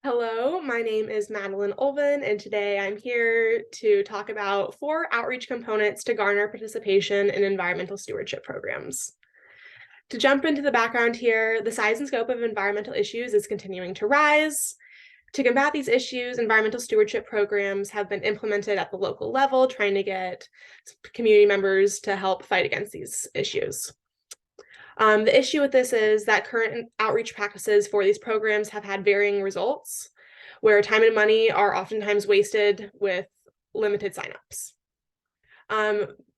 Hello, my name is Madelyn Ulvin, and today I'm here to talk about 4 outreach components to garner participation in environmental stewardship programs. To jump into the background here, the size and scope of environmental issues is continuing to rise. To combat these issues, environmental stewardship programs have been implemented at the local level, trying to get community members to help fight against these issues. The issue with this is that current outreach practices for these programs have had varying results, where time and money are oftentimes wasted with limited signups.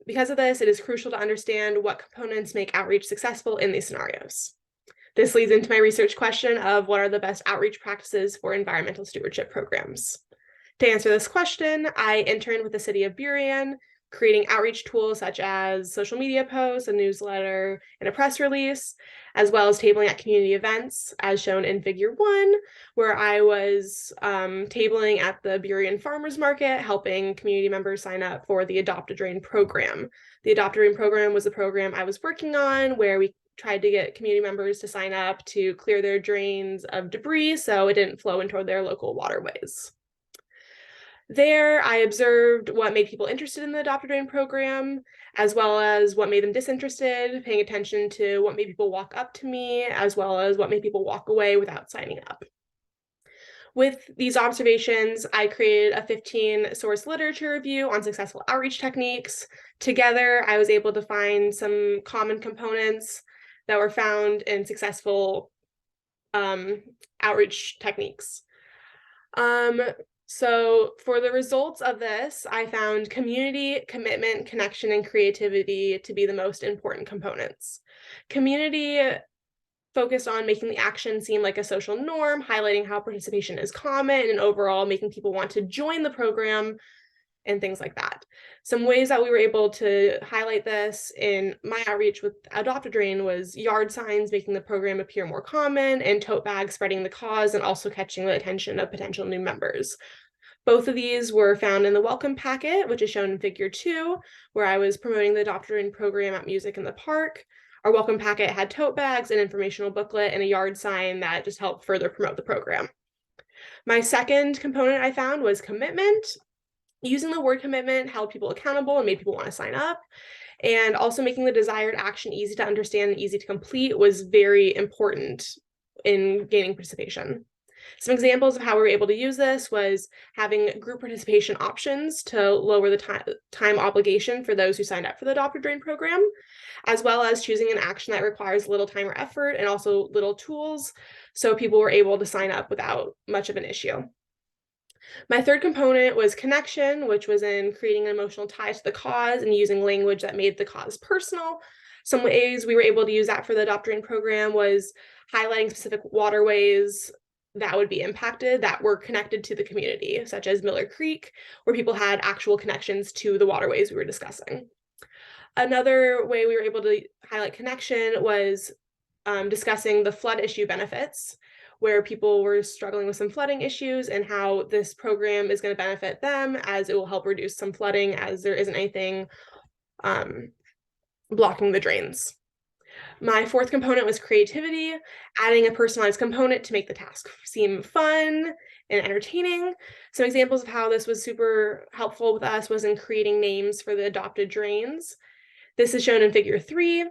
Because of this, it is crucial to understand what components make outreach successful in these scenarios. This leads into my research question of what are the best outreach practices for environmental stewardship programs. To answer this question, I interned with the city of Burien, creating outreach tools such as social media posts, a newsletter, and a press release, as well as tabling at community events, as shown in Figure 1, where I was tabling at the Burien Farmers Market, helping community members sign up for the Adopt a Drain program. The Adopt a Drain program was a program I was working on where we tried to get community members to sign up to clear their drains of debris so it didn't flow into their local waterways. There, I observed what made people interested in the Adopt a Drain program, as well as what made them disinterested, paying attention to what made people walk up to me, as well as what made people walk away without signing up. With these observations, I created a 15-source literature review on successful outreach techniques. Together, I was able to find some common components that were found in successful outreach techniques. So for the results of this, I found community, commitment, connection, and creativity to be the most important components. Community focused on making the action seem like a social norm, highlighting how participation is common, and overall making people want to join the program and things like that. Some ways that we were able to highlight this in my outreach with Adopt a Drain was yard signs making the program appear more common, and tote bags spreading the cause and also catching the attention of potential new members. Both of these were found in the welcome packet, which is shown in Figure 2, where I was promoting the Adopt a Drain program at Music in the Park. Our welcome packet had tote bags, an informational booklet, and a yard sign that just helped further promote the program. My second component I found was commitment. Using the word commitment held people accountable and made people want to sign up. And also making the desired action easy to understand and easy to complete was very important in gaining participation. Some examples of how we were able to use this was having group participation options to lower the time obligation for those who signed up for the Adopt a Drain program, as well as choosing an action that requires little time or effort and also little tools, so people were able to sign up without much of an issue. My third component was connection, which was in creating an emotional tie to the cause and using language that made the cause personal. Some ways we were able to use that for the Adopt a Drain program was highlighting specific waterways that would be impacted that were connected to the community, such as Miller Creek, where people had actual connections to the waterways we were discussing. Another way we were able to highlight connection was discussing the flood issue benefits, where people were struggling with some flooding issues and how this program is going to benefit them as it will help reduce some flooding as there isn't anything blocking the drains. My fourth component was creativity, adding a personalized component to make the task seem fun and entertaining. Some examples of how this was super helpful with us was in creating names for the adopted drains. This is shown in Figure 3.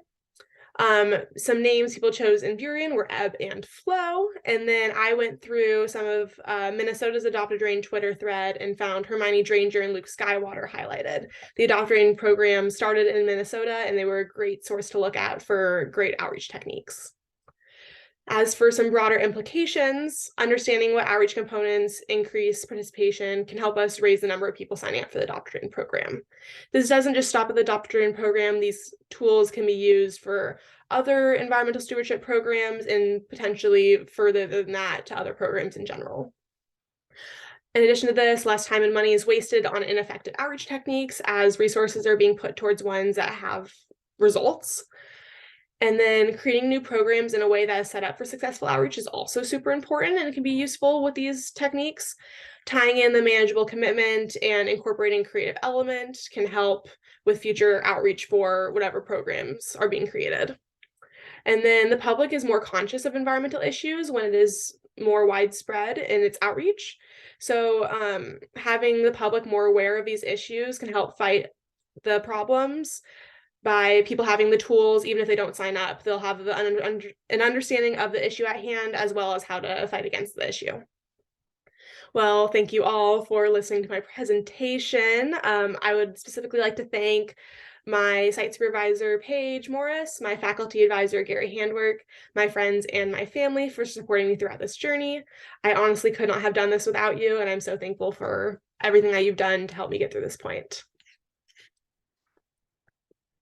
Some names people chose in Burien were Ebb and Flow, and then I went through some of Minnesota's Adopt a Drain Twitter thread and found Hermione Dranger and Luke Skywater highlighted. The Adopt a Drain program started in Minnesota, and they were a great source to look at for great outreach techniques. As for some broader implications, understanding what outreach components increase participation can help us raise the number of people signing up for the Adopt a Drain program. This doesn't just stop at the Adopt a Drain program. These tools can be used for other environmental stewardship programs and potentially further than that to other programs in general. In addition to this, less time and money is wasted on ineffective outreach techniques as resources are being put towards ones that have results. And then creating new programs in a way that is set up for successful outreach is also super important and it can be useful with these techniques. Tying in the manageable commitment and incorporating creative element can help with future outreach for whatever programs are being created. And then the public is more conscious of environmental issues when it is more widespread in its outreach. So having the public more aware of these issues can help fight the problems by people having the tools. Even if they don't sign up, they'll have an understanding of the issue at hand, as well as how to fight against the issue. Well, thank you all for listening to my presentation. I would specifically like to thank my site supervisor, Paige Morris, my faculty advisor, Gary Handwork, my friends, and my family for supporting me throughout this journey. I honestly could not have done this without you, and I'm so thankful for everything that you've done to help me get through this point.